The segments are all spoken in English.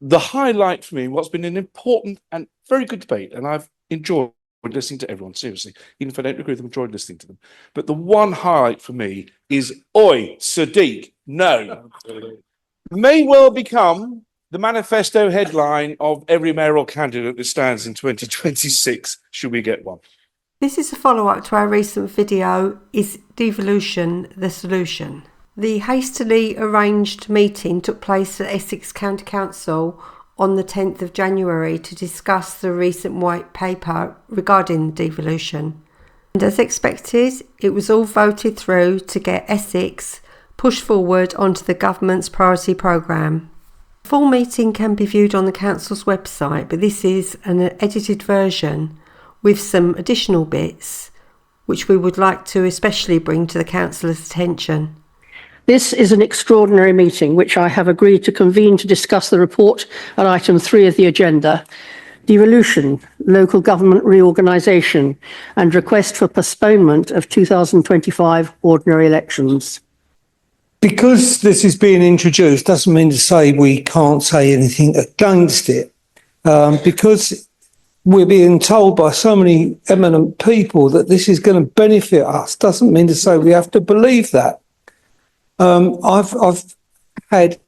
the highlight for me, what's been an important and very good debate, and I've enjoyed listening to everyone, seriously, even if I don't agree with them, enjoyed listening to them. But the one highlight for me is, Oi, Sadiq, no. May well become the manifesto headline of every mayoral candidate that stands in 2026, should we get one. This is a follow-up to our recent video, Is Devolution the Solution? The hastily arranged meeting took place at Essex County Council on the 10th of January to discuss the recent white paper regarding devolution. And as expected, it was all voted through to get Essex pushed forward onto the government's priority programme. The full meeting can be viewed on the council's website, but this is an edited version with some additional bits which we would like to especially bring to the councillors' attention. This is an extraordinary meeting which I have agreed to convene to discuss the report at item 3 of the agenda, devolution, local government reorganisation and request for postponement of 2025 ordinary elections. Because this is being introduced doesn't mean to say we can't say anything against it, because we're being told by so many eminent people that this is going to benefit us doesn't mean to say we have to believe that. I've had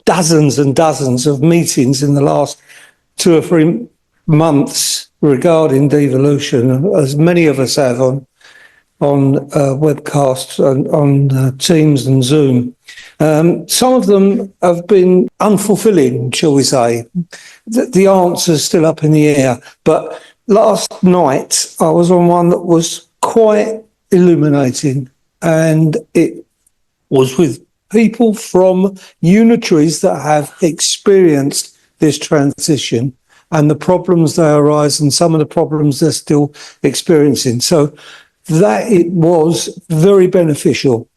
dozens and dozens of meetings in the last 2 or 3 months regarding devolution, as many of us have on webcasts and on Teams and Zoom. Some of them have been unfulfilling, shall we say. The answer's still up in the air. But last night I was on one that was quite illuminating, and it was with people from unitaries that have experienced this transition and the problems they arise and some of the problems they're still experiencing. So that it was very beneficial.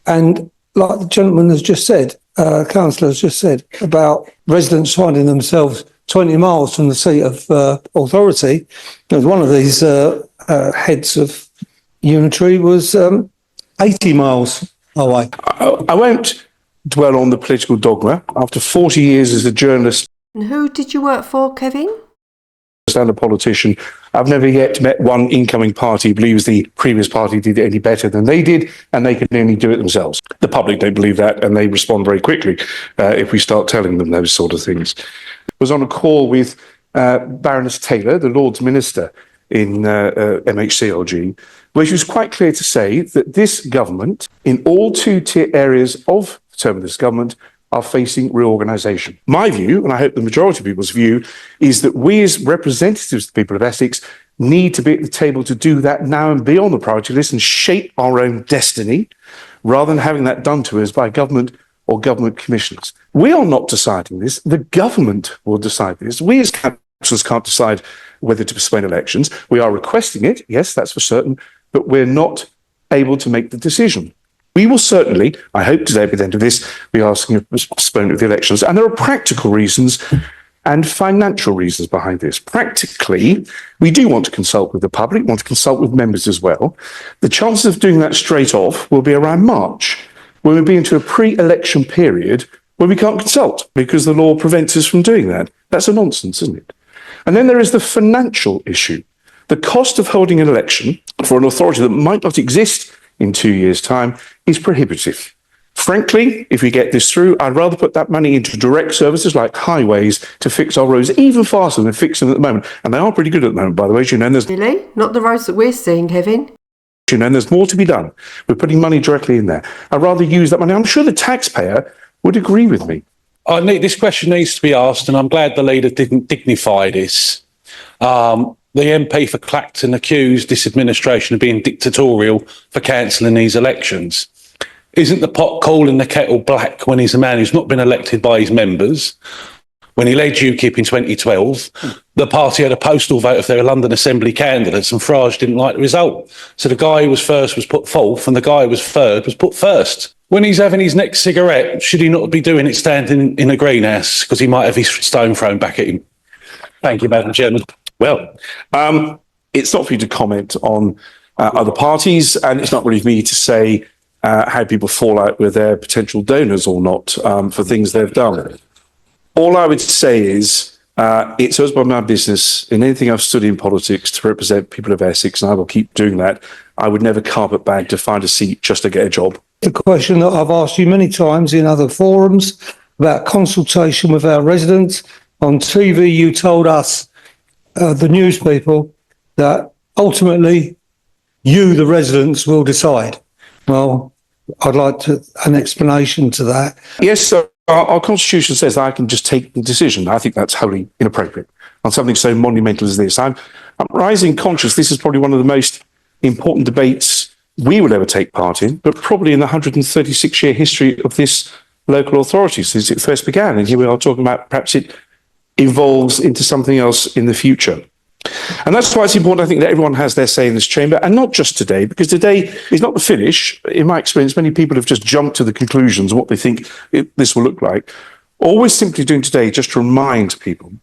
And like the gentleman has just said, councillor has just said about residents finding themselves 20 miles from the seat of authority. There was one of these heads of unitary was 80 miles away. I won't dwell on the political dogma. After 40 years as a journalist And who did you work for, Kevin? and a politician, I've never yet met one incoming party who believes the previous party did it any better than they did, and they can only do it themselves. The public don't believe that, and they respond very quickly if we start telling them those sort of things. I was on a call with Baroness Taylor, the Lord's Minister in MHCLG, where she was quite clear to say that this government, in all two-tier areas of the term of this government, are facing reorganisation. My view, and I hope the majority of people's view, is that we as representatives of the people of Essex need to be at the table to do that now and be on the priority list and shape our own destiny, rather than having that done to us by government or government commissioners. We are not deciding this. The government will decide this. We as councillors can't decide whether to postpone elections. We are requesting it, yes, that's for certain, but we're not able to make the decision. We will certainly, I hope today at the end of this, be asking for postponement of the elections. And there are practical reasons and financial reasons behind this. Practically, we do want to consult with the public, want to consult with members as well. The chances of doing that straight off will be around March, when we'll be into a pre-election period where we can't consult because the law prevents us from doing that. That's a nonsense, isn't it? And then there is the financial issue. The cost of holding an election for an authority that might not exist in 2 years' time is prohibitive. Frankly, if we get this through, I'd rather put that money into direct services like highways to fix our roads even faster than fixing them at the moment. And they are pretty good at the moment, by the way. You know, there's Really? Not the roads that we're seeing, Kevin? You know, and there's more to be done. We're putting money directly in there. I'd rather use that money. I'm sure the taxpayer would agree with me. This question needs to be asked, and I'm glad the leader didn't dignify this. The MP for Clacton accused this administration of being dictatorial for cancelling these elections. Isn't the pot calling the kettle black when he's a man who's not been elected by his members? When he led UKIP in 2012, the party had a postal vote of their London Assembly candidates, and Farage didn't like the result. So the guy who was first was put fourth, and the guy who was third was put first. When he's having his next cigarette, should he not be doing it standing in a greenhouse, because he might have his stone thrown back at him? Thank you, Madam Chairman. Well, it's not for you to comment on other parties, and it's not really for me to say how people fall out with their potential donors or not for things they've done. All I would say is it's always been my business in anything I've studied in politics to represent people of Essex, and I will keep doing that. I would never carpet bag to find a seat just to get a job. The question that I've asked you many times in other forums about consultation with our residents. On TV, you told us, the news people, that ultimately you, the residents, will decide. Well, I'd like an explanation to that. Yes, sir. Our constitution says that I can just take the decision. I think that's wholly inappropriate on something so monumental as this. I'm rising conscious this is probably one of the most important debates we will ever take part in, but probably in the 136-year history of this local authority since it first began. And here we are talking about perhaps it evolves into something else in the future. And that's why it's important, I think, that everyone has their say in this chamber, and not just today, because today is not the finish. In my experience, many people have just jumped to the conclusions of what they think this will look like. All we're simply doing today is just to remind people.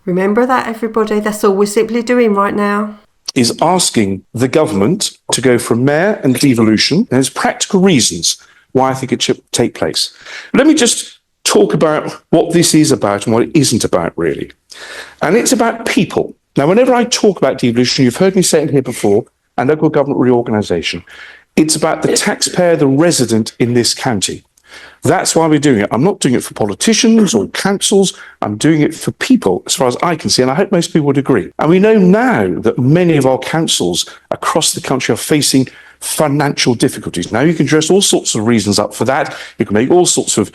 Remember that, everybody. That's all we're simply doing right now. Is asking the government to go from mayor and devolution. And there's practical reasons why I think it should take place. Let me just talk about what this is about and what it isn't about, really. And it's about people. Now, whenever I talk about devolution, you've heard me say it here before, and local government reorganisation, it's about the taxpayer, the resident in this county. That's why we're doing it. I'm not doing it for politicians or councils. I'm doing it for people, as far as I can see, and I hope most people would agree. And we know now that many of our councils across the country are facing financial difficulties. Now, you can dress all sorts of reasons up for that. You can make all sorts of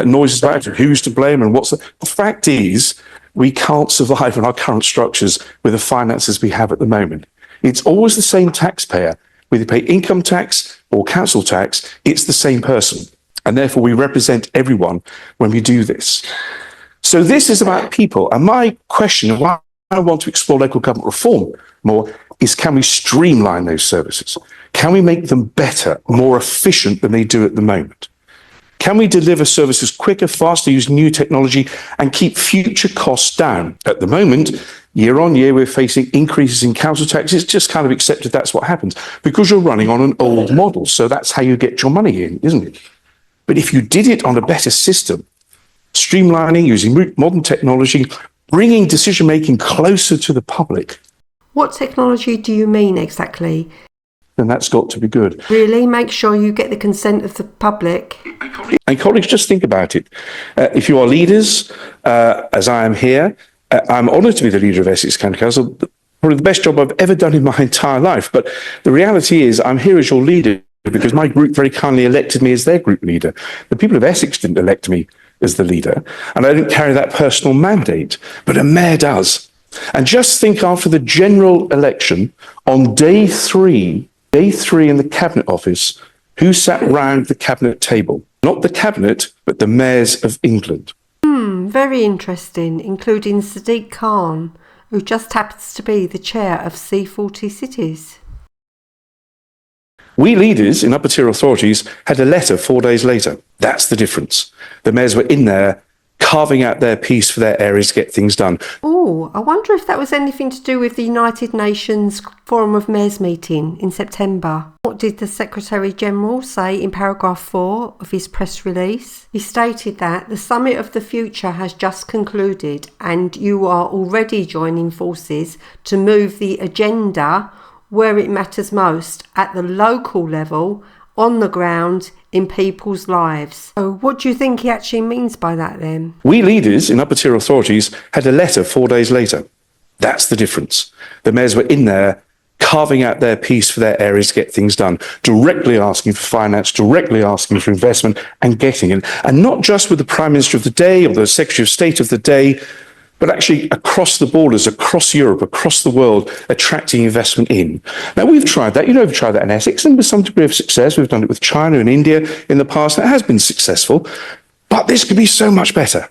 noises about it, who's to blame and what's the fact is, we can't survive in our current structures with the finances we have at the moment. It's always the same taxpayer. Whether you pay income tax or council tax, it's the same person. And therefore, we represent everyone when we do this. So this is about people. And my question, and why I want to explore local government reform more, is can we streamline those services? Can we make them better, more efficient than they do at the moment? Can we deliver services quicker, faster, use new technology and keep future costs down? At the moment, year on year, we're facing increases in council tax. It's just kind of accepted that's what happens because you're running on an old model. So that's how you get your money in, isn't it? But if you did it on a better system, streamlining, using modern technology, bringing decision-making closer to the public. What technology do you mean exactly? Then that's got to be good. Really? Make sure you get the consent of the public. And colleagues, just think about it. If you are leaders, as I am here, I'm honoured to be the leader of Essex County Council, probably the best job I've ever done in my entire life. But the reality is I'm here as your leader because my group very kindly elected me as their group leader. The people of Essex didn't elect me as the leader, and I didn't carry that personal mandate, but a mayor does. And just think after the general election, on day three in the Cabinet Office, who sat round the Cabinet table? Not the Cabinet, but the mayors of England. Very interesting, including Sadiq Khan, who just happens to be the chair of C40 Cities. We leaders in upper tier authorities had a letter 4 days later. That's the difference. The mayors were in there carving out their piece for their areas to get things done. Oh, I wonder if that was anything to do with the United Nations Forum of Mayors meeting in September. What did the Secretary General say in paragraph 4 of his press release? He stated that the Summit of the Future has just concluded and you are already joining forces to move the agenda where it matters most, at the local level, on the ground, in people's lives. So what do you think he actually means by that then? We leaders in upper tier authorities had a letter 4 days later. That's the difference. The mayors were in there carving out their piece for their areas to get things done, directly asking for finance, directly asking for investment and getting it. And not just with the Prime Minister of the day or the Secretary of State of the day, but actually across the borders, across Europe, across the world, attracting investment in. Now, we've tried that. You know, we've tried that in Essex, and with some degree of success. We've done it with China and India in the past. That has been successful. But this could be so much better.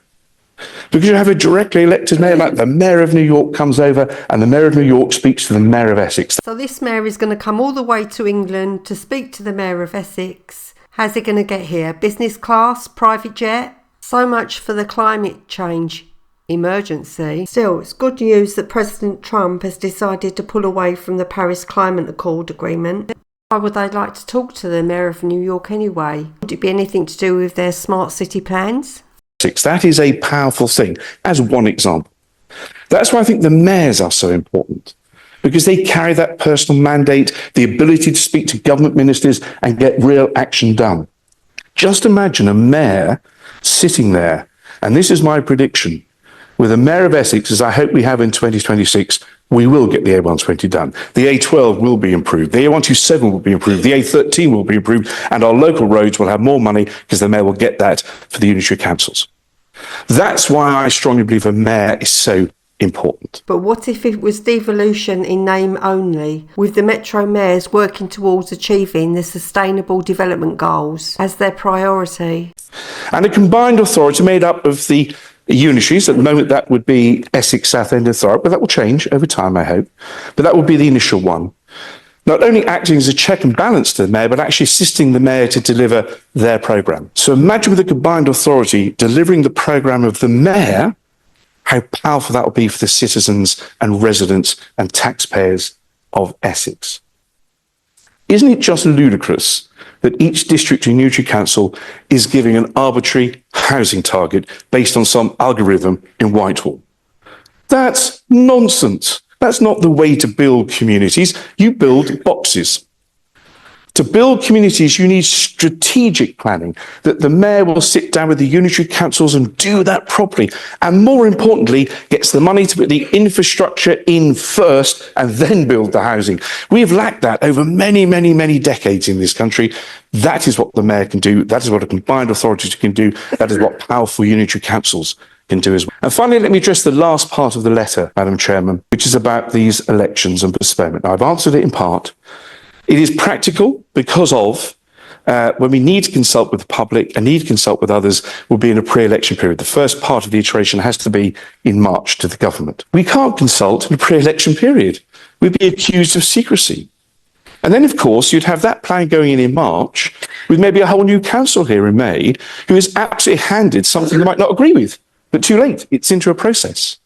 Because you have a directly elected mayor, like the Mayor of New York comes over, and the Mayor of New York speaks to the Mayor of Essex. So this mayor is going to come all the way to England to speak to the Mayor of Essex. How's he going to get here? Business class? Private jet? So much for the climate change emergency. Still, it's good news that President Trump has decided to pull away from the Paris Climate Accord agreement. Why would they like to talk to the Mayor of New York anyway? Would it be anything to do with their smart city plans? That is a powerful thing, as one example. That's why I think the mayors are so important, because they carry that personal mandate, the ability to speak to government ministers and get real action done. Just imagine a mayor sitting there, and this is my prediction, with a mayor of Essex, as I hope we have in 2026, we will get the A120 done. The A12 will be improved. The A127 will be improved. The A13 will be improved. And our local roads will have more money because the mayor will get that for the unitary councils. That's why I strongly believe a mayor is so important. But what if it was devolution in name only, with the Metro mayors working towards achieving the sustainable development goals as their priority? And a combined authority made up of the unitaries. At the moment, that would be Essex Southend and Thurrock, but that will change over time, I hope. But that would be the initial one. Not only acting as a check and balance to the mayor, but actually assisting the mayor to deliver their programme. So imagine with a combined authority delivering the programme of the mayor, how powerful that will be for the citizens and residents and taxpayers of Essex. Isn't it just ludicrous that each district and unitary council is giving an arbitrary housing target based on some algorithm in Whitehall? That's nonsense. That's not the way to build communities. You build boxes. To build communities, you need strategic planning, that the mayor will sit down with the unitary councils and do that properly. And more importantly, gets the money to put the infrastructure in first and then build the housing. We've lacked that over many, many, many decades in this country. That is what the mayor can do. That is what a combined authority can do. That is what powerful unitary councils can do as well. And finally, let me address the last part of the letter, Madam Chairman, which is about these elections and postponement. Now, I've answered it in part. It is practical because of when we need to consult with the public and need to consult with others, will be in a pre-election period. The first part of the iteration has to be in March to the government. We can't consult in a pre-election period. We'd be accused of secrecy. And then, of course, you'd have that plan going in March with maybe a whole new council here in May who is absolutely handed something they might not agree with. But too late, it's into a process.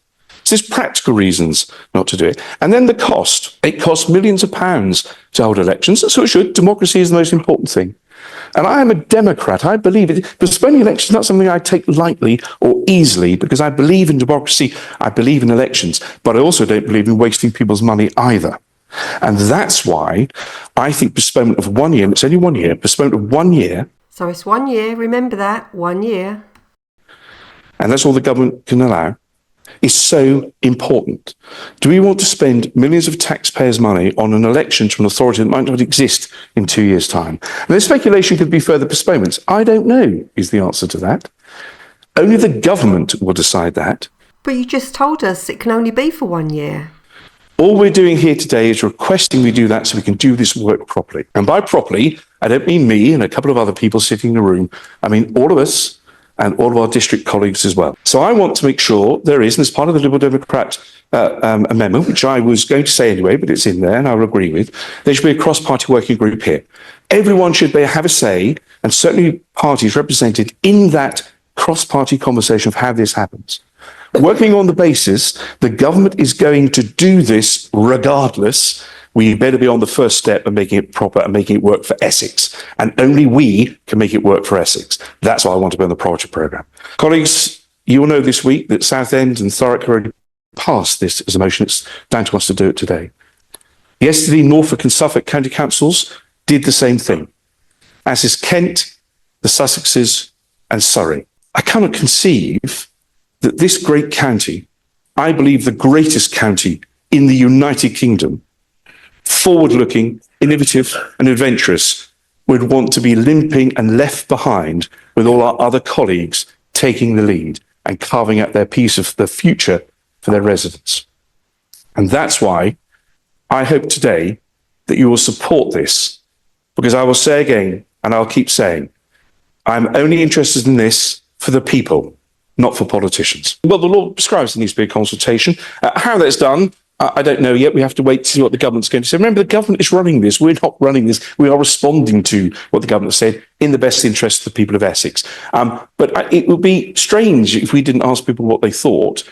So there's practical reasons not to do it. And then the cost. It costs millions of pounds to hold elections. So it should. Democracy is the most important thing. And I am a Democrat. I believe it. Postponing elections is not something I take lightly or easily because I believe in democracy. I believe in elections. But I also don't believe in wasting people's money either. And that's why I think postponement of 1 year, and it's only 1 year, postponement of 1 year. So it's 1 year, remember that, 1 year. And that's all the government can allow, is so important. Do we want to spend millions of taxpayers' money on an election to an authority that might not exist in 2 years' time? And there's speculation could be further postponements. I don't know is the answer to that. Only the government will decide that. But you just told us it can only be for 1 year. All we're doing here today is requesting we do that so we can do this work properly. And by properly, I don't mean me and a couple of other people sitting in the room. I mean all of us and all of our district colleagues as well. So I want to make sure there is, and as part of the Liberal Democrat amendment, which I was going to say anyway, but it's in there and I'll agree with, there should be a cross-party working group here. Everyone should have a say, and certainly parties represented in that cross-party conversation of how this happens. Working on the basis the government is going to do this regardless, we better be on the first step and making it proper and making it work for Essex. And only we can make it work for Essex. That's why I want to be on the priority programme. Colleagues, you will know this week that Southend and Thurrock already passed this as a motion. It's down to us to do it today. Yesterday, Norfolk and Suffolk County Councils did the same thing, as is Kent, the Sussexes and Surrey. I cannot conceive that this great county, I believe the greatest county in the United Kingdom, forward-looking, innovative and adventurous, would want to be limping and left behind with all our other colleagues taking the lead and carving out their piece of the future for their residents. And that's why I hope today that you will support this, because I will say again, and I'll keep saying, I'm only interested in this for the people, not for politicians. Well, the law prescribes there needs to be a consultation. How that's done, I don't know yet. We have to wait to see what the government's going to say. Remember, the government is running this. We're not running this. We are responding to what the government said in the best interest of the people of Essex. But it would be strange if we didn't ask people what they thought.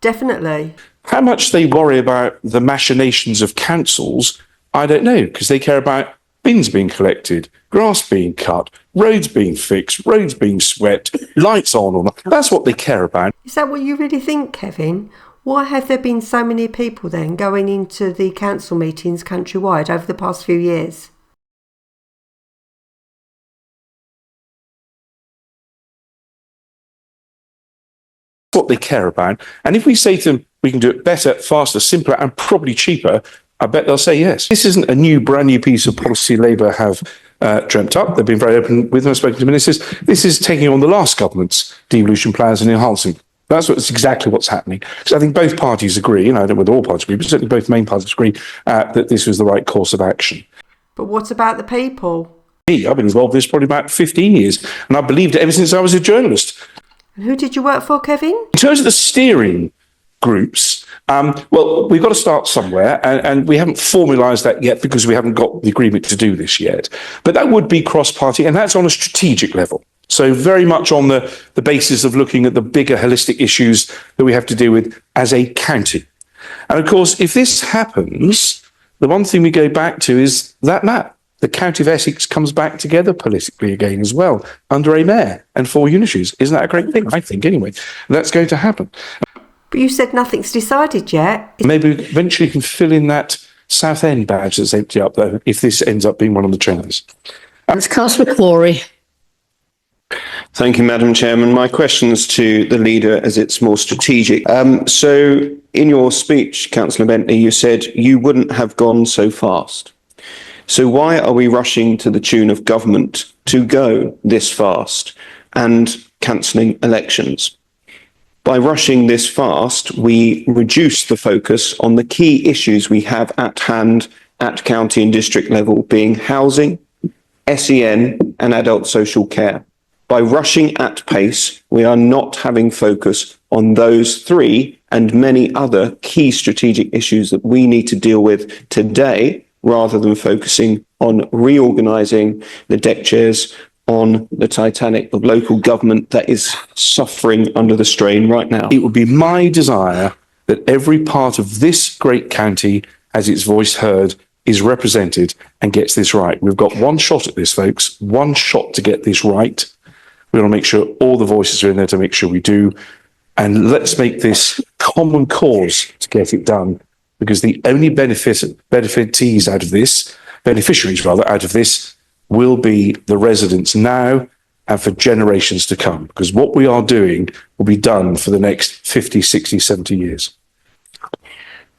Definitely. How much they worry about the machinations of councils, I don't know, because they care about bins being collected, grass being cut, roads being fixed, roads being swept, lights on. That's what they care about. Is that what you really think, Kevin? Why have there been so many people then going into the council meetings countrywide over the past few years? What they care about. And if we say to them, we can do it better, faster, simpler, and probably cheaper, I bet they'll say yes. This isn't a brand new piece of policy Labour have dreamt up. They've been very open with them, spoken to ministers. This is taking on the last government's devolution plans and enhancing. That's exactly what's happening. So I think both parties agree, and I don't know whether all parties agree, but certainly both main parties agree that this was the right course of action. But what about the people? I've been involved in this probably about 15 years, and I've believed it ever since I was a journalist. And who did you work for, Kevin? In terms of the steering groups, well, we've got to start somewhere, and we haven't formalised that yet because we haven't got the agreement to do this yet. But that would be cross-party, and that's on a strategic level. So very much on the basis of looking at the bigger holistic issues that we have to deal with as a county. And of course, if this happens, the one thing we go back to is that map. The County of Essex comes back together politically again as well, under a mayor and 4 unitaries. Isn't that a great thing? I think, anyway. That's going to happen. But you said nothing's decided yet. Maybe eventually you can fill in that South End badge that's empty up, though, if this ends up being one of the chairs. It's Councillor Corey. Thank you, Madam Chairman. My question's to the leader as it's more strategic. So in your speech, Councillor Bentley, you said you wouldn't have gone so fast. So why are we rushing to the tune of government to go this fast and cancelling elections? By rushing this fast, we reduce the focus on the key issues we have at hand at county and district level, being housing, SEN and adult social care. By rushing at pace, we are not having focus on those 3 and many other key strategic issues that we need to deal with today, rather than focusing on reorganising the deck chairs on the Titanic of local government that is suffering under the strain right now. It would be my desire that every part of this great county has its voice heard, is represented and gets this right. We've got one shot at this, folks, one shot to get this right. We want to make sure all the voices are in there to make sure we do. And let's make this common cause to get it done, because the only beneficiaries out of this, will be the residents now and for generations to come, because what we are doing will be done for the next 50, 60, 70 years.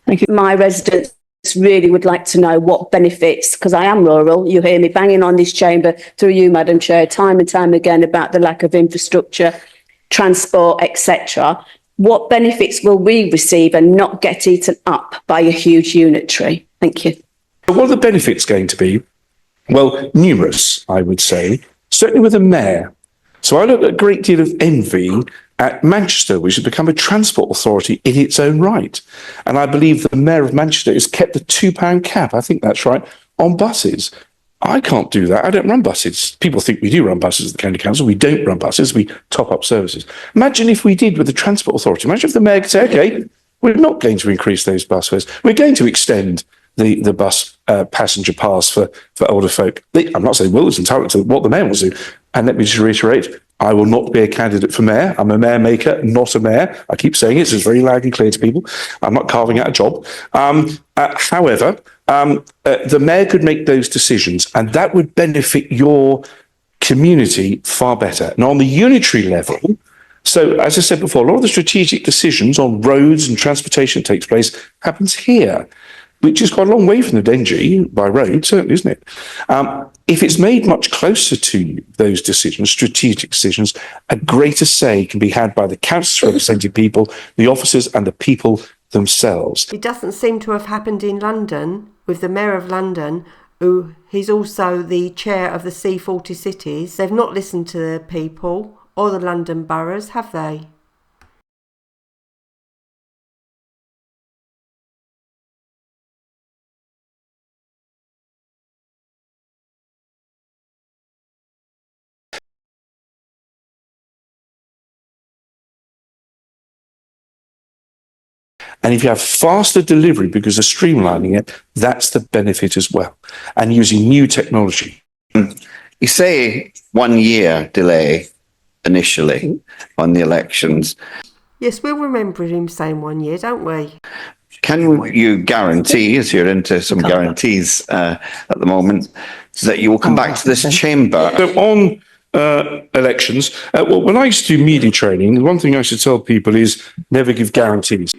Thank you. My residents really would like to know what benefits, because I am rural. You hear me banging on this chamber through you, Madam Chair, time and time again about the lack of infrastructure, transport, etc. What benefits will we receive and not get eaten up by a huge unitary? Thank you. What are the benefits going to be? Well, numerous, I would say, certainly with a mayor. So I look at a great deal of envy at Manchester, which has become a transport authority in its own right. And I believe the mayor of Manchester has kept the £2 cap, I think that's right, on buses. I can't do that. I don't run buses. People think we do run buses at the county council. We don't run buses. We top up services. Imagine if we did with the transport authority. Imagine if the mayor could say, OK, we're not going to increase those bus fares. We're going to extend the bus passenger pass for older folk. I'm not saying Will is entitled to what the mayor wants to do. And let me just reiterate, I will not be a candidate for mayor. I'm a mayor maker, not a mayor. I keep saying it, so it's very loud and clear to people. I'm not carving out a job. However, the mayor could make those decisions, and that would benefit your community far better. And on the unitary level, so as I said before, a lot of the strategic decisions on roads and transportation that takes place happens here, which is quite a long way from the Dengie by road, certainly, isn't it? If it's made much closer to you, those decisions, strategic decisions, a greater say can be had by the councils representing people, the officers and the people themselves. It doesn't seem to have happened in London with the Mayor of London, who he's also the chair of the C40 cities. They've not listened to the people or the London boroughs, have they? And if you have faster delivery because of streamlining it, that's the benefit as well. And using new technology. You say 1 year delay initially on the elections. Yes, we'll remember him saying 1 year, don't we? Can you guarantee, as you're into some guarantees at the moment, that you will come back to this chamber? So on elections, well, when I used to do media training, the one thing I should tell people is never give guarantees.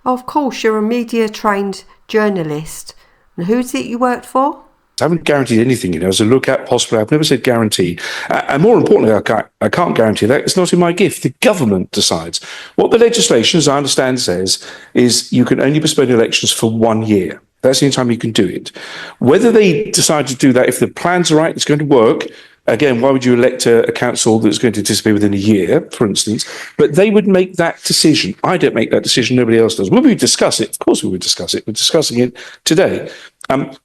Oh, of course, you're a media trained journalist. And who's it you worked for? I haven't guaranteed anything, as a look at, possibly. I've never said guarantee. And more importantly, I can't guarantee that. It's not in my gift. The government decides. What the legislation, as I understand, says is you can only postpone elections for 1 year. That's the only time you can do it. Whether they decide to do that, if the plan's are right, it's going to work. Again, why would you elect a council that's going to disappear within a year, for instance? But they would make that decision. I don't make that decision. Nobody else does. Will we discuss it? Of course we would discuss it. We're discussing it today.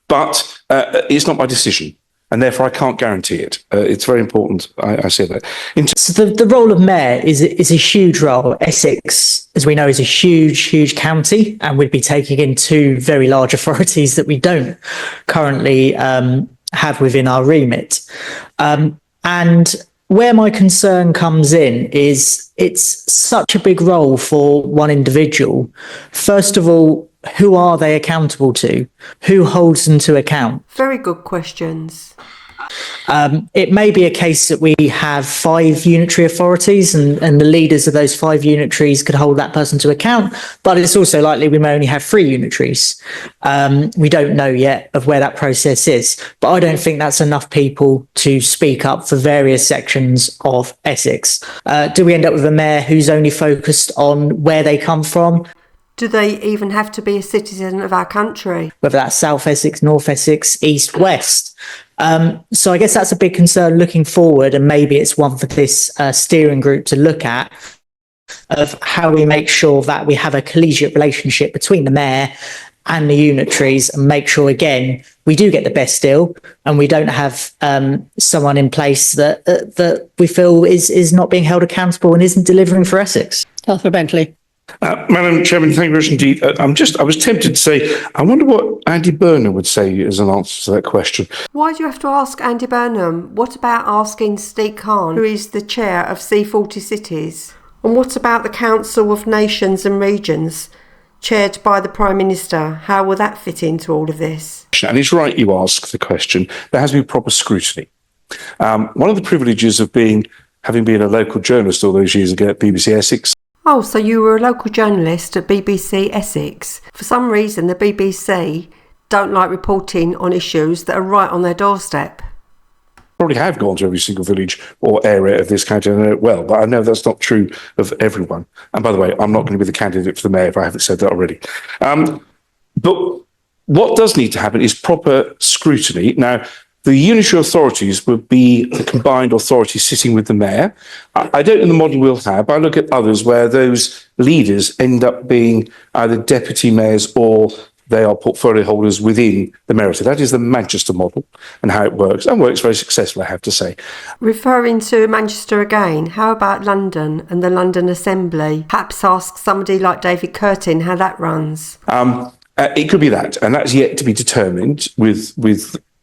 But it's not my decision. And therefore, I can't guarantee it. It's very important. I say that. So the role of mayor is a huge role. Essex, as we know, is a huge county, and we'd be taking in two very large authorities that we don't currently have within our remit. And where my concern comes in is it's such a big role for one individual. First of all, who are they accountable to? Who holds them to account? Very good questions. It may be a case that we have 5 unitary authorities and the leaders of those 5 unitaries could hold that person to account, but it's also likely we may only have 3 unitaries. We don't know yet of where that process is, but I don't think that's enough people to speak up for various sections of Essex. Do we end up with a mayor who's only focused on where they come from? Do they even have to be a citizen of our country? Whether that's South Essex, North Essex, East, West. So I guess that's a big concern looking forward, and maybe it's one for this steering group to look at, of how we make sure that we have a collegiate relationship between the mayor and the unitaries, and make sure, again, we do get the best deal and we don't have someone in place that we feel is not being held accountable and isn't delivering for Essex. Councillor Bentley. Madam Chairman, thank you very much indeed. I was tempted to say, I wonder what Andy Burnham would say as an answer to that question. Why do you have to ask Andy Burnham? What about asking Steve Khan, who is the chair of C40 Cities? And what about the Council of Nations and Regions, chaired by the Prime Minister? How will that fit into all of this? And it's right you ask the question. There has been proper scrutiny. One of the privileges of having been a local journalist all those years ago at BBC Essex. Oh, so you were a local journalist at BBC Essex. For some reason, the BBC don't like reporting on issues that are right on their doorstep. Probably have gone to every single village or area of this county, and I know it well, but I know that's not true of everyone. And by the way, I'm not going to be the candidate for the mayor if I haven't said that already. But what does need to happen is proper scrutiny. Now, the unitary authorities would be the combined authority sitting with the mayor. I don't know the model we'll have. I look at others where those leaders end up being either deputy mayors or they are portfolio holders within the mayor. That is the Manchester model and how it works, and works very successfully, I have to say. Referring to Manchester again, how about London and the London Assembly? Perhaps ask somebody like David Curtin how that runs. It could be that, and that's yet to be determined with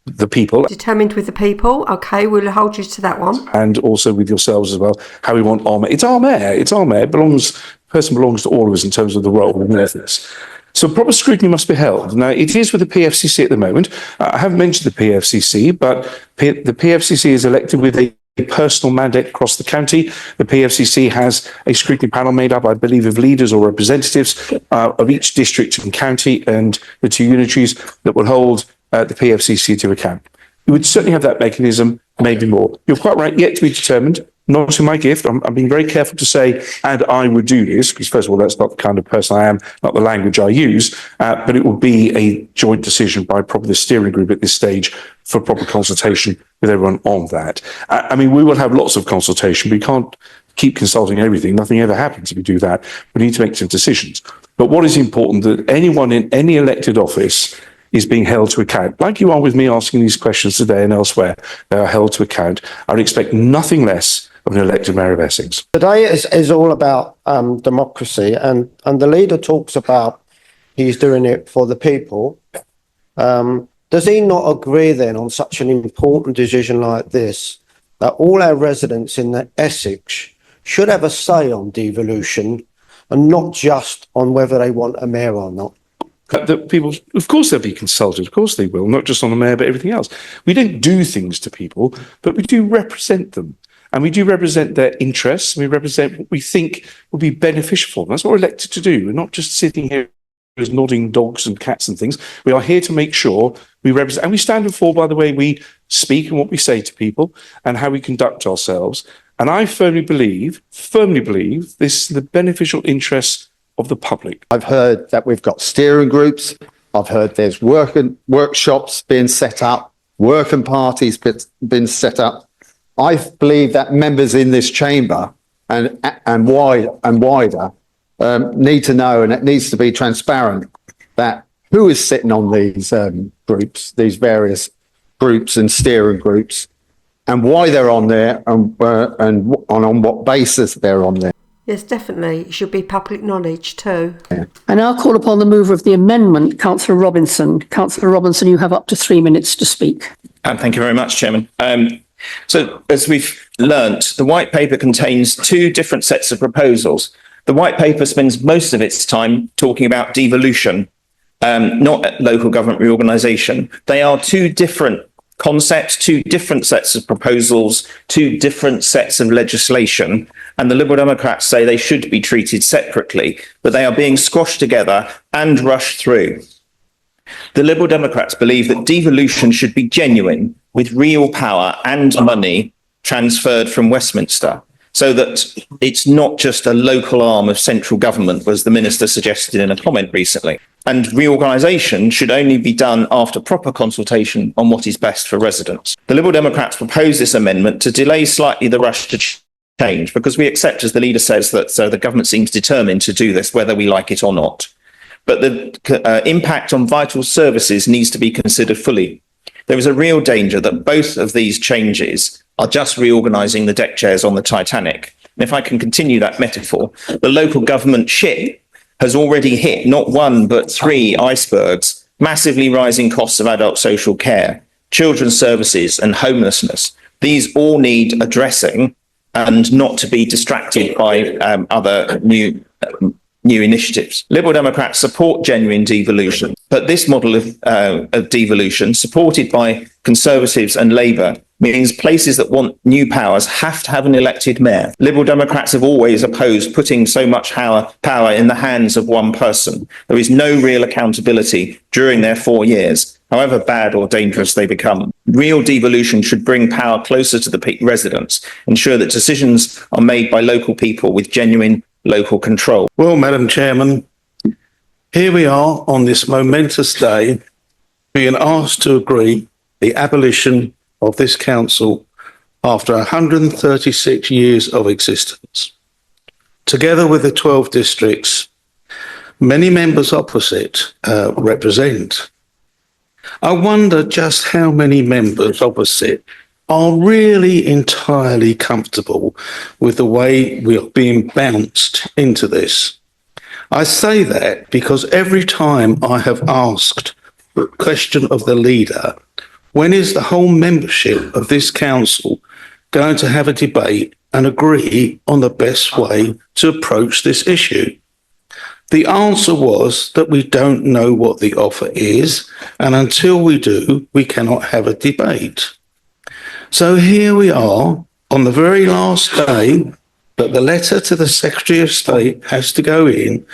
the people. Determined with the people. Okay, we'll hold you to that one. And also with yourselves as well, how we want our mayor. It's our mayor. It's our mayor. Person belongs to all of us in terms of the role and ethics. So proper scrutiny must be held. Now, it is with the PFCC at the moment. I haven't mentioned the PFCC, but the PFCC is elected with a personal mandate across the county. The PFCC has a scrutiny panel made up, I believe, of leaders or representatives of each district and county and the 2 unitaries that will hold the PFCC to account. You would certainly have that mechanism, maybe more. You're quite right, yet to be determined. Not in my gift. I'm being very careful to say, and I would do this, because first of all, that's not the kind of person I am, not the language I use, but it will be a joint decision by probably the steering group at this stage for proper consultation with everyone on that. I mean, we will have lots of consultation. We can't keep consulting everything. Nothing ever happens if we do that. We need to make some decisions. But what is important that anyone in any elected office is being held to account, like you are with me asking these questions today and elsewhere. They are held to account. I would expect nothing less of an elected mayor of Essex. Today is all about democracy, and the leader talks about he's doing it for the people. Does he not agree then on such an important decision like this, that all our residents in the Essex should have a say on devolution and not just on whether they want a mayor or not? The people, of course, they'll be consulted. Of course, they will, not just on the mayor, but everything else. We don't do things to people, but we do represent them. And we do represent their interests. We represent what we think will be beneficial for them. That's what we're elected to do. We're not just sitting here as nodding dogs and cats and things. We are here to make sure we represent, and we stand and fall by the way we speak and what we say to people and how we conduct ourselves. And I firmly believe this is the beneficial interests of the public. I've heard that we've got steering groups. I've heard there's workshops being set up, working parties been set up. I believe that members in this chamber and wider need to know, and it needs to be transparent, that who is sitting on these groups, these various groups and steering groups, and why they're on there, and on what basis they're on there. Yes, definitely. It should be public knowledge too. I now call upon the mover of the amendment, Councillor Robinson. Councillor Robinson, you have up to 3 minutes to speak. Thank you very much, Chairman. So as we've learnt, the white paper contains two different sets of proposals. The white paper spends most of its time talking about devolution, not local government reorganisation. They are two different concepts, two different sets of proposals, two different sets of legislation. And the Liberal Democrats say they should be treated separately, but they are being squashed together and rushed through. The Liberal Democrats believe that devolution should be genuine, with real power and money transferred from Westminster, so that it's not just a local arm of central government, as the Minister suggested in a comment recently. And reorganisation should only be done after proper consultation on what is best for residents. The Liberal Democrats propose this amendment to delay slightly the rush to change, because we accept, as the leader says, that the government seems determined to do this, whether we like it or not. But the impact on vital services needs to be considered fully. There is a real danger that both of these changes are just reorganising the deck chairs on the Titanic. And if I can continue that metaphor, the local government ship has already hit not one but three icebergs: massively rising costs of adult social care, children's services and homelessness. These all need addressing, and not to be distracted by other new initiatives. Liberal Democrats support genuine devolution, but this model of devolution, supported by Conservatives and Labour, means places that want new powers have to have an elected mayor. Liberal Democrats have always opposed putting so much power in the hands of one person. There is no real accountability during their 4 years, however bad or dangerous they become. Real devolution should bring power closer to the residents, ensure that decisions are made by local people with genuine local control. Well, Madam Chairman, here we are on this momentous day being asked to agree the abolition of this council after 136 years of existence. Together with the 12 districts many members opposite represent. I wonder just how many members opposite are really entirely comfortable with the way we are being bounced into this. I say that because every time I have asked the question of the leader, when is the whole membership of this council going to have a debate and agree on the best way to approach this issue? The answer was that we don't know what the offer is, and until we do, we cannot have a debate. So here we are on the very last day that the letter to the Secretary of State has to go in,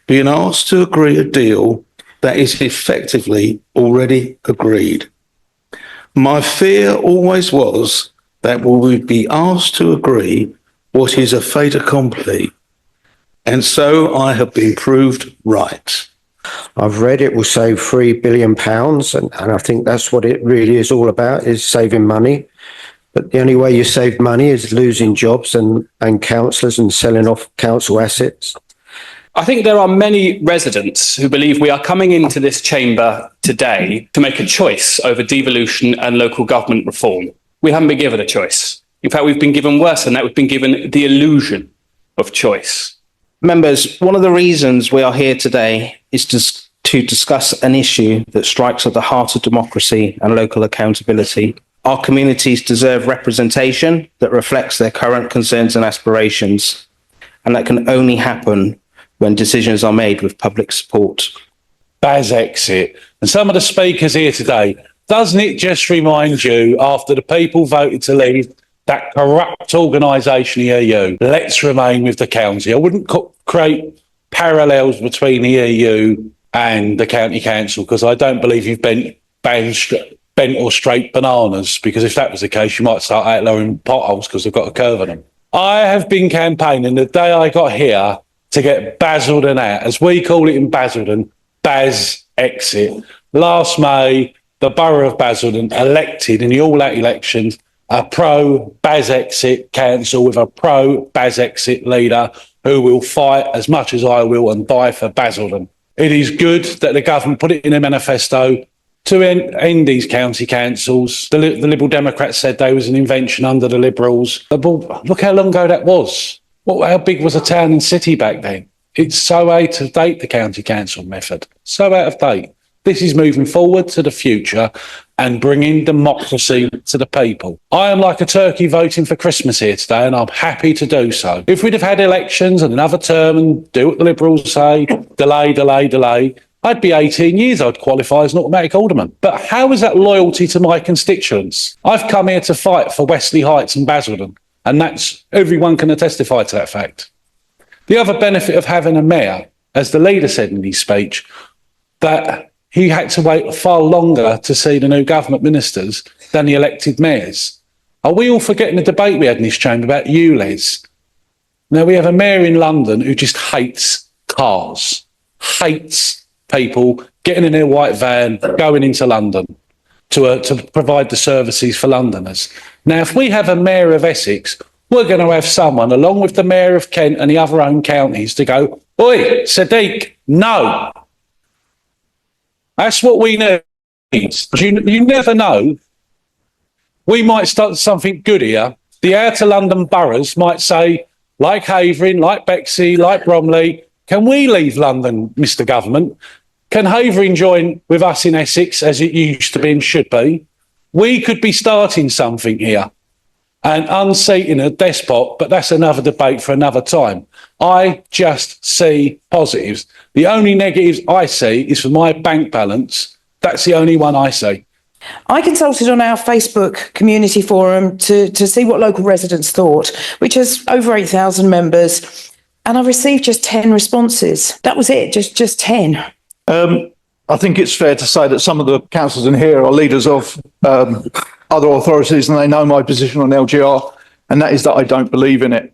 being asked to agree a deal that is effectively already agreed. My fear always was that we would be asked to agree what is a fait accompli, and so I have been proved right. I've read it will save £3 billion, and I think that's what it really is all about, is saving money. But the only way you save money is losing jobs and councillors and selling off council assets. I think there are many residents who believe we are coming into this chamber today to make a choice over devolution and local government reform. We haven't been given a choice. In fact, we've been given worse than that. We've been given the illusion of choice. Members, one of the reasons we are here today is to discuss an issue that strikes at the heart of democracy and local accountability. Our communities deserve representation that reflects their current concerns and aspirations, and that can only happen when decisions are made with public support. Baz exit. And some of the speakers here today, doesn't it just remind you, after the people voted to leave that corrupt organisation, the EU, let's remain with the county? I wouldn't create parallels between the EU and the county council, because I don't believe you've bent or straight bananas, because if that was the case, you might start outlawing potholes because they've got a curve on them. I have been campaigning the day I got here to get Basildon out, as we call it in Basildon, Baz exit. Last May, the Borough of Basildon elected in the all-out elections a pro-Baz exit council with a pro-Baz exit leader who will fight as much as I will and die for Basildon. It is good that the government put it in a manifesto to end these county councils. The Liberal Democrats said they was an invention under the Liberals. But look how long ago that was. How big was a town and city back then? It's so out of date, the county council method. So out of date. This is moving forward to the future and bringing democracy to the people. I am like a turkey voting for Christmas here today, and I'm happy to do so. If we'd have had elections and another term and do what the Liberals say, delay, I'd be 18 years, I'd qualify as an automatic alderman. But how is that loyalty to my constituents? I've come here to fight for Wesley Heights and Basildon, and everyone can testify to that fact. The other benefit of having a mayor, as the leader said in his speech, that he had to wait far longer to see the new government ministers than the elected mayors. Are we all forgetting the debate we had in this chamber about ULEZ? Now, we have a mayor in London who just hates cars, hates people getting in their white van, going into London to provide the services for Londoners. Now, if we have a mayor of Essex, we're going to have someone, along with the mayor of Kent and the other own counties, to go, "Oi, Sadiq, no." That's what we need. You never know. We might start something good here. The outer London boroughs might say, like Havering, like Bexley, like Bromley, can we leave London, Mr. Government? Can Havering join with us in Essex, as it used to be and should be? We could be starting something here and unseating a despot, but that's another debate for another time. I just see positives. The only negatives I see is for my bank balance. That's the only one I see. I consulted on our Facebook community forum to see what local residents thought, which has over 8,000 members, and I received just 10 responses. That was it, just 10. I think it's fair to say that some of the councillors in here are leaders of other authorities, and they know my position on LGR, and that is that I don't believe in it.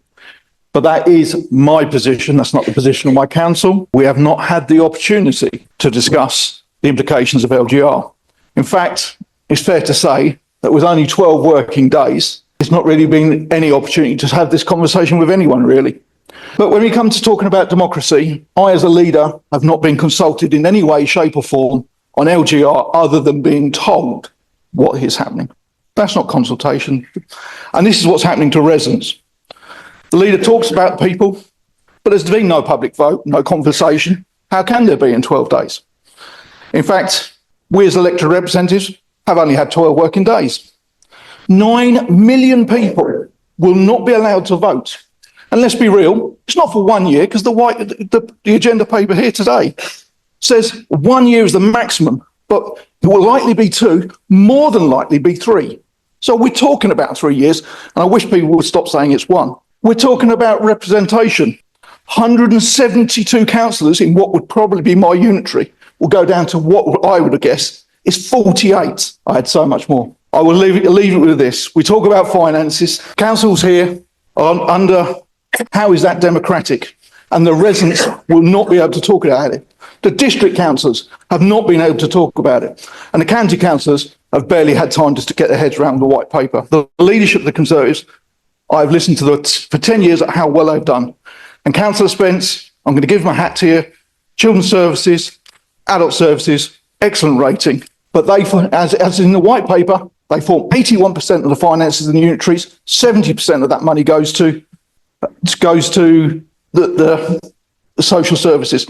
But that is my position. That's not the position of my council. We have not had the opportunity to discuss the implications of LGR. In fact, it's fair to say that with only 12 working days, there's not really been any opportunity to have this conversation with anyone, really. But when we come to talking about democracy, I, as a leader, have not been consulted in any way, shape or form on LGR other than being told what is happening. That's not consultation. And this is what's happening to residents. The leader talks about people, but there's been no public vote, no conversation. How can there be in 12 days? In fact, we as elected representatives have only had 12 working days. 9 million people will not be allowed to vote. And let's be real, it's not for 1 year, because the agenda paper here today says 1 year is the maximum, but it will likely be 2, more than likely be 3. So we're talking about 3 years, and I wish people would stop saying it's 1. We're talking about representation. 172 councillors in what would probably be my unitary will go down to what I would have guessed is 48. I had so much more. I will leave it with this. We talk about finances. Councils here are under, how is that democratic? And the residents will not be able to talk about it. The district councillors have not been able to talk about it. And the county councillors have barely had time just to get their heads around the white paper. The leadership of the Conservatives, I've listened to for 10 years at how well they've done. And Councillor Spence, I'm going to give my hat to you. Children's Services, Adult Services, excellent rating. But they, as in the white paper, They form 81% of the finances in the unitaries. 70% of that money goes to the social services.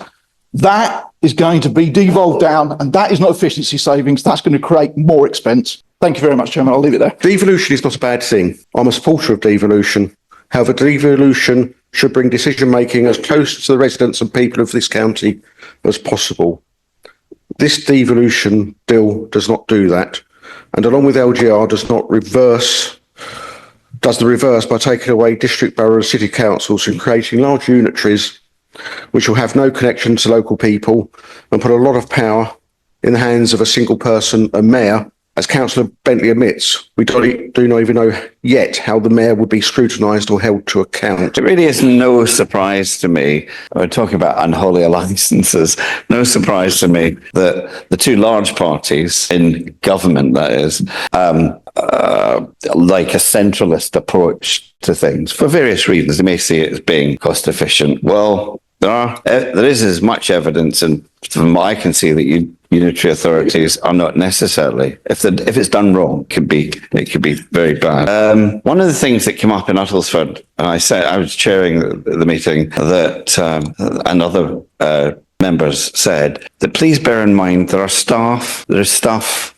That is going to be devolved down, and that is not efficiency savings. That's going to create more expense. Thank you very much, Chairman. I'll leave it there. Devolution is not a bad thing. I'm a supporter of devolution. However, devolution should bring decision-making as close to the residents and people of this county as possible. This devolution bill does not do that. And along with LGR, does the reverse by taking away district, borough and city councils and creating large unitaries which will have no connection to local people and put a lot of power in the hands of a single person, a mayor. As Councillor Bentley admits, we do not even know yet how the mayor would be scrutinised or held to account. It really is no surprise to me, we're talking about unholy alliances, no surprise to me that the two large parties in government, that is, like a centralist approach to things for various reasons. They may see it as being cost efficient. Well, there is as much evidence, and from what I can see, that unitary authorities are not necessarily, if it's done wrong, it could be very bad. One of the things that came up in Uttlesford, and I was chairing the meeting, that and other members said that please bear in mind there is staff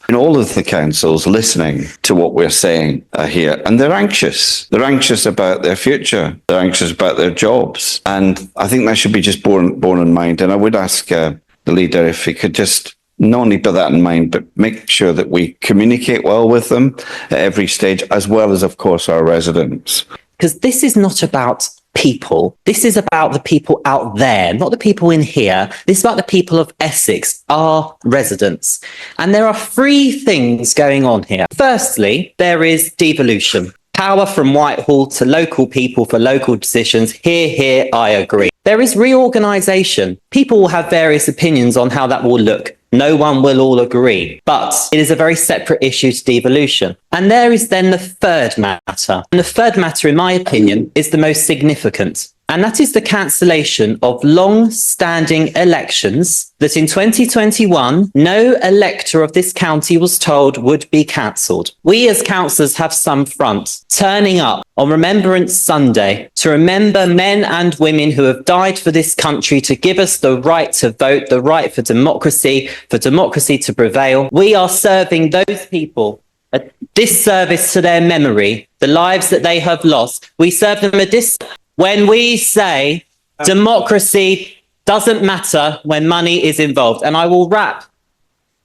in all of the councils listening to what we're saying here, and they're anxious. They're anxious about their future. They're anxious about their jobs, and I think that should be just borne in mind. And I would ask the leader if he could just not only bear that in mind, but make sure that we communicate well with them at every stage, as well as, of course, our residents. Because this is not about people. This is about the people out there, not the people in here. This is about the people of Essex, our residents. And there are three things going on here. Firstly, there is devolution. Power from Whitehall to local people for local decisions. Here, I agree. There is reorganisation. People will have various opinions on how that will look. No one will all agree, but it is a very separate issue to devolution. And there is then the third matter. And the third matter, in my opinion, is the most significant. And that is the cancellation of long-standing elections that in 2021, no elector of this county was told would be cancelled. We as councillors have some front, turning up on Remembrance Sunday to remember men and women who have died for this country, to give us the right to vote, the right for democracy to prevail. We are serving those people a disservice to their memory, the lives that they have lost. We serve them a disservice when we say democracy doesn't matter when money is involved. And I will wrap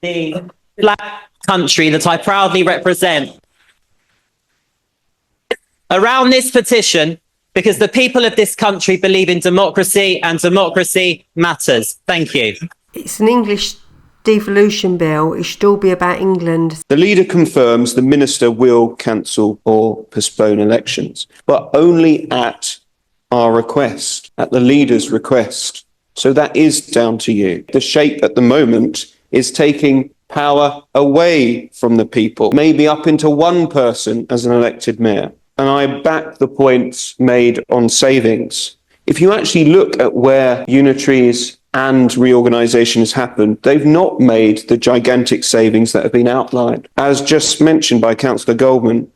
the black country that I proudly represent around this petition, because the people of this country believe in democracy and democracy matters. Thank you. It's an English devolution bill. It should all be about England. The leader confirms the minister will cancel or postpone elections, but only at our request, at the leader's request. So that is down to you. The shape at the moment is taking power away from the people, maybe up into one person as an elected mayor. And I back the points made on savings. If you actually look at where unitaries and reorganisation has happened, they've not made the gigantic savings that have been outlined. As just mentioned by Councillor Goldman,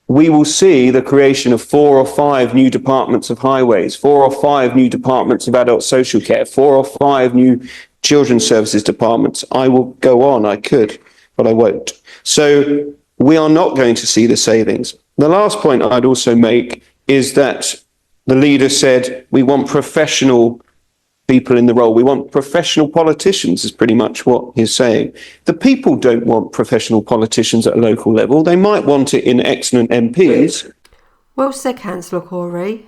we will see the creation of 4 or 5 new departments of highways, 4 or 5 new departments of adult social care, 4 or 5 new children's services departments. I will go on, I could, but I won't. So we are not going to see the savings. The last point I'd also make is that the leader said we want professional people in the role. We want professional politicians, is pretty much what he's saying. The people don't want professional politicians at a local level. They might want it in excellent MPs. Well said, Councillor Corey.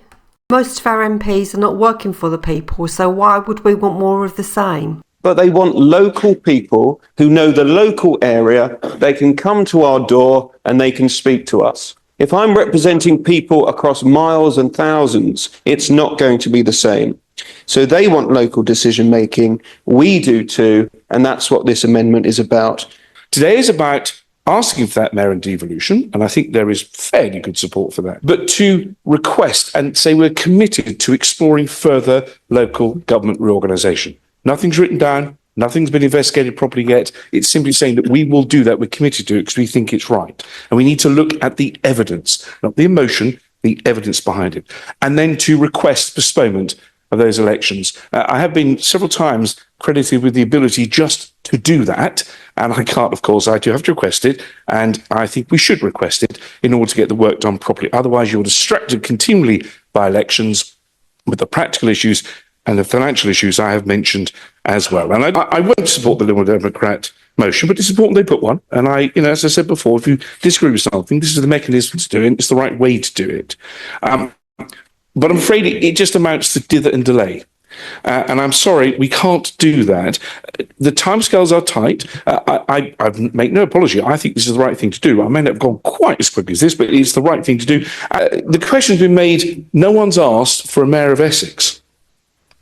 Most of our MPs are not working for the people, so why would we want more of the same? But they want local people who know the local area. They can come to our door and they can speak to us. If I'm representing people across miles and thousands, it's not going to be the same. So they want local decision making. We do too. And that's what this amendment is about. Today is about asking for that mayor and devolution, and I think there is fairly good support for that, but to request and say we're committed to exploring further local government reorganisation. Nothing's written down, Nothing's been investigated properly yet. It's simply saying that we will do that. We're committed to it because we think it's right. And we need to look at the evidence, not the emotion, the evidence behind it. And then to request postponement of those elections. I have been several times credited with the ability just to do that. And I can't, of course, I do have to request it. And I think we should request it in order to get the work done properly. Otherwise, you're distracted continually by elections with the practical issues and the financial issues I have mentioned as well. And I won't support the Liberal Democrat motion, but it's important they put one. And as I said before, if you disagree with something, this is the mechanism to do it. It's the right way to do it. But I'm afraid it just amounts to dither and delay. And I'm sorry, we can't do that. The timescales are tight. I make no apology. I think this is the right thing to do. I may not have gone quite as quickly as this, but it's the right thing to do. The question's been made, no one's asked for a mayor of Essex.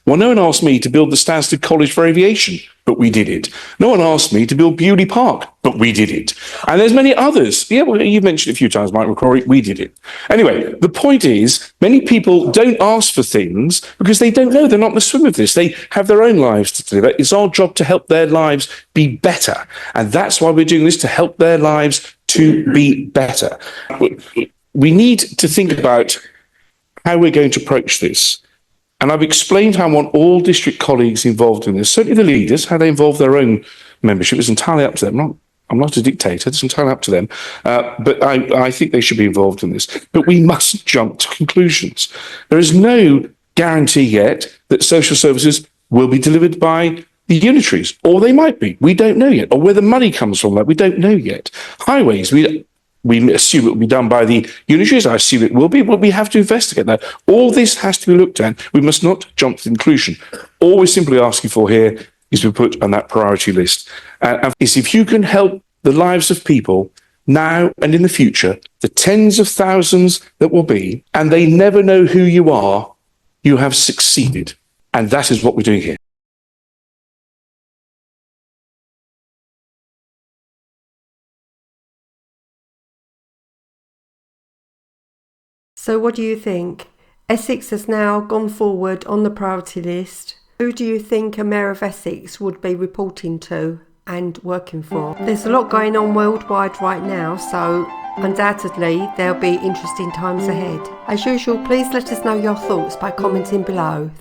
Well, no one asked me to build the Stansted College for Aviation, but we did it. No one asked me to build Bewley Park, but we did it. And there's many others. Yeah, well, you've mentioned a few times, Mike McCrory, we did it. Anyway, the point is, many people don't ask for things because they don't know. They're not in the swim of this. They have their own lives to deliver. It's our job to help their lives be better. And that's why we're doing this, to help their lives to be better. We need to think about how we're going to approach this. And I've explained how I want all district colleagues involved in this, certainly the leaders, how they involve their own membership. It's entirely up to them. I'm not a dictator. It's entirely up to them. But I think they should be involved in this. But we mustn't jump to conclusions. There is no guarantee yet that social services will be delivered by the unitaries, or they might be. We don't know yet. Or where the money comes from, we don't know yet. Highways, we assume it will be done by the unitaries. I assume it will be, but we have to investigate that. All this has to be looked at. We must not jump to conclusion. All we're simply asking for here is to be put on that priority list. Is if you can help the lives of people now and in the future, the tens of thousands that will be, and they never know who you are, you have succeeded. And that is what we're doing here. So what do you think? Essex has now gone forward on the priority list. Who do you think a mayor of Essex would be reporting to and working for? There's a lot going on worldwide right now, so undoubtedly there'll be interesting times ahead. As usual, please let us know your thoughts by commenting below.